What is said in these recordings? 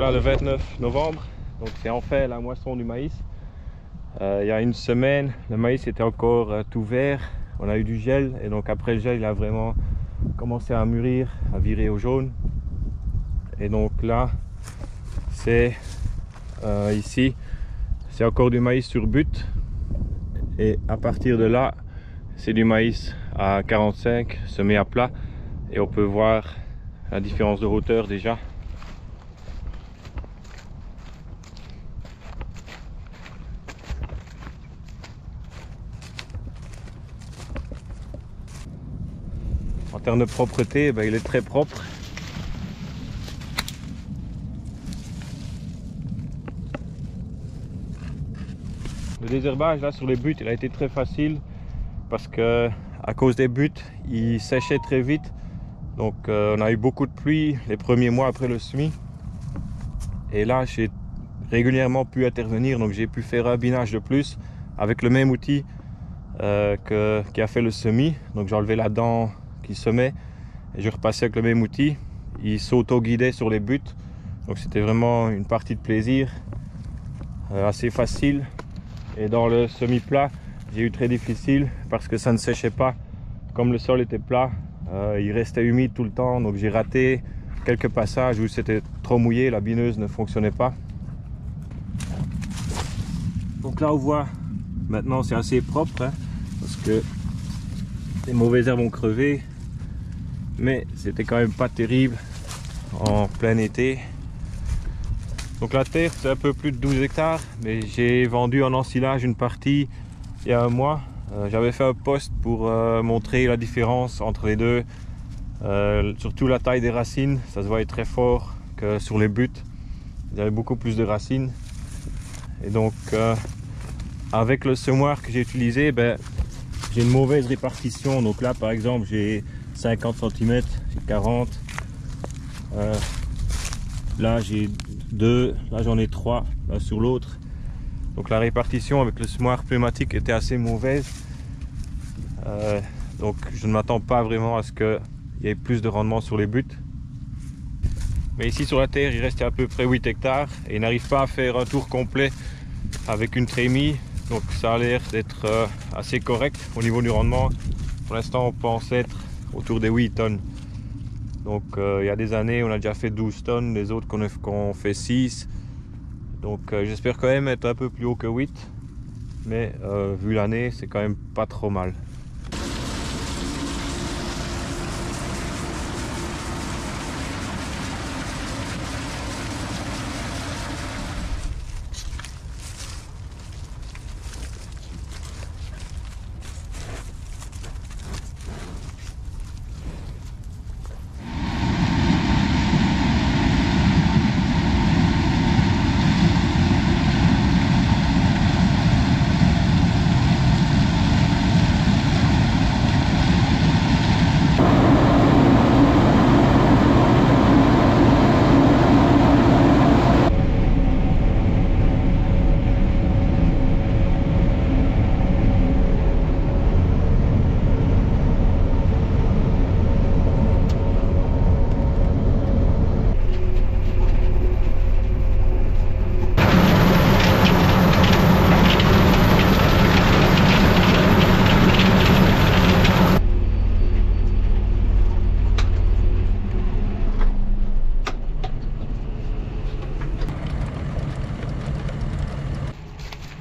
voilà le 29 novembre, donc c'est en fait la moisson du maïs. Il y a une semaine, le maïs était encore tout vert, on a eu du gel et donc après le gel il a vraiment commencé à mûrir, à virer au jaune. Et donc là, c'est ici, c'est encore du maïs sur butte et à partir de là, c'est du maïs à 45 semé à plat et on peut voir la différence de hauteur déjà. En termes de propreté, il est très propre. Le désherbage là sur les buttes, il a été très facile parce que à cause des buttes, il séchait très vite. Donc on a eu beaucoup de pluie les premiers mois après le semis. Et là, j'ai régulièrement pu intervenir, donc j'ai pu faire un binage de plus avec le même outil qui a fait le semis. Donc j'ai enlevé la dent qui semait et je repassais avec le même outil. Il s'auto-guidait sur les buttes, donc c'était vraiment une partie de plaisir assez facile. Et dans le semi plat, j'ai eu très difficile parce que ça ne séchait pas. Comme le sol était plat, il restait humide tout le temps, donc j'ai raté quelques passages où c'était trop mouillé, la bineuse ne fonctionnait pas. Donc là on voit maintenant c'est assez propre hein, parce que les mauvaises herbes ont crevé, mais c'était quand même pas terrible en plein été. Donc la terre c'est un peu plus de 12 hectares, mais j'ai vendu en ensilage une partie il y a un mois. J'avais fait un post pour montrer la différence entre les deux, surtout la taille des racines, ça se voyait très fort que sur les buttes, il y avait beaucoup plus de racines. Et donc avec le semoir que j'ai utilisé, j'ai une mauvaise répartition. Donc là par exemple j'ai 50 cm, j'ai 40, là j'ai 2, là j'en ai 3 l'un sur l'autre. Donc la répartition avec le semoir pneumatique était assez mauvaise. Donc je ne m'attends pas vraiment à ce qu'il y ait plus de rendement sur les buttes. Mais ici sur la terre il reste à peu près 8 hectares et il n'arrive pas à faire un tour complet avec une trémie. Donc ça a l'air d'être assez correct au niveau du rendement. Pour l'instant on pense être autour des 8 tonnes. Donc il y a des années on a déjà fait 12 tonnes, les autres qu'on fait 6. Donc j'espère quand même être un peu plus haut que 8. Mais vu l'année c'est quand même pas trop mal.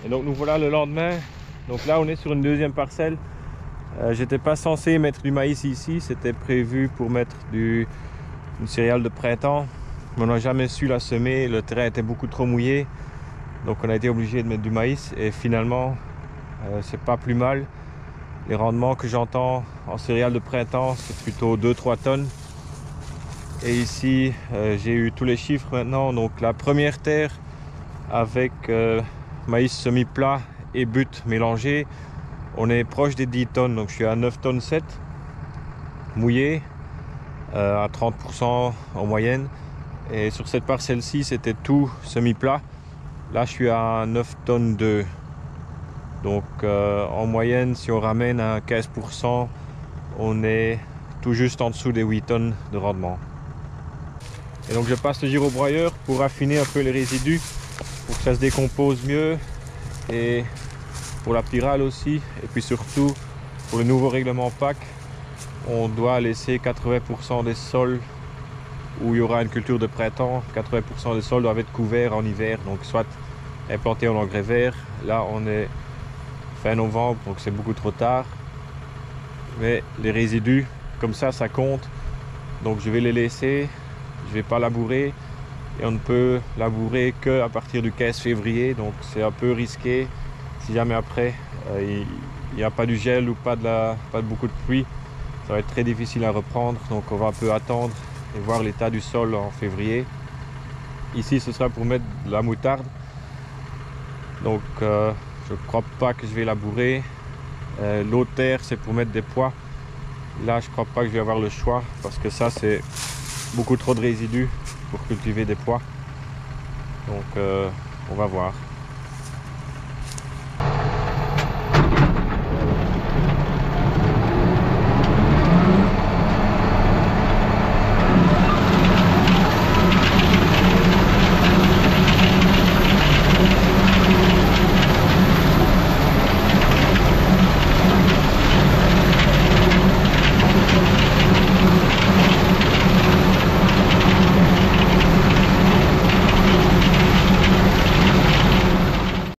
Et donc nous voilà le lendemain. Donc là on est sur une deuxième parcelle. J'étais pas censé mettre du maïs ici, c'était prévu pour mettre une céréale de printemps. Mais on n'a jamais su la semer, le terrain était beaucoup trop mouillé. Donc on a été obligé de mettre du maïs et finalement c'est pas plus mal. Les rendements que j'entends en céréales de printemps c'est plutôt 2-3 tonnes. Et ici j'ai eu tous les chiffres maintenant. Donc la première terre avec maïs semi-plat et butte mélangée, on est proche des 10 tonnes, donc je suis à 9 tonnes 7 mouillé à 30% en moyenne. Et sur cette parcelle-ci c'était tout semi-plat, là je suis à 9 tonnes 2. Donc en moyenne si on ramène à 15%, on est tout juste en dessous des 8 tonnes de rendement. Et donc je passe le gyrobroyeur pour affiner un peu les résidus, pour que ça se décompose mieux, et pour la pyrale aussi. Et puis surtout, pour le nouveau règlement PAC, on doit laisser 80% des sols où il y aura une culture de printemps, 80% des sols doivent être couverts en hiver, donc soit implantés en engrais vert. Là on est fin novembre, donc c'est beaucoup trop tard. Mais les résidus, comme ça compte. Donc je vais les laisser, je vais pas labourer. Et on ne peut labourer qu'à partir du 15 février, donc c'est un peu risqué. Si jamais après il n'y a pas du gel ou pas de beaucoup de pluie, ça va être très difficile à reprendre. Donc on va un peu attendre et voir l'état du sol en février. Ici ce sera pour mettre de la moutarde. Donc je ne crois pas que je vais labourer. L'autre terre c'est pour mettre des pois. Là je ne crois pas que je vais avoir le choix parce que ça c'est beaucoup trop de résidus pour cultiver des pois. Donc on va voir.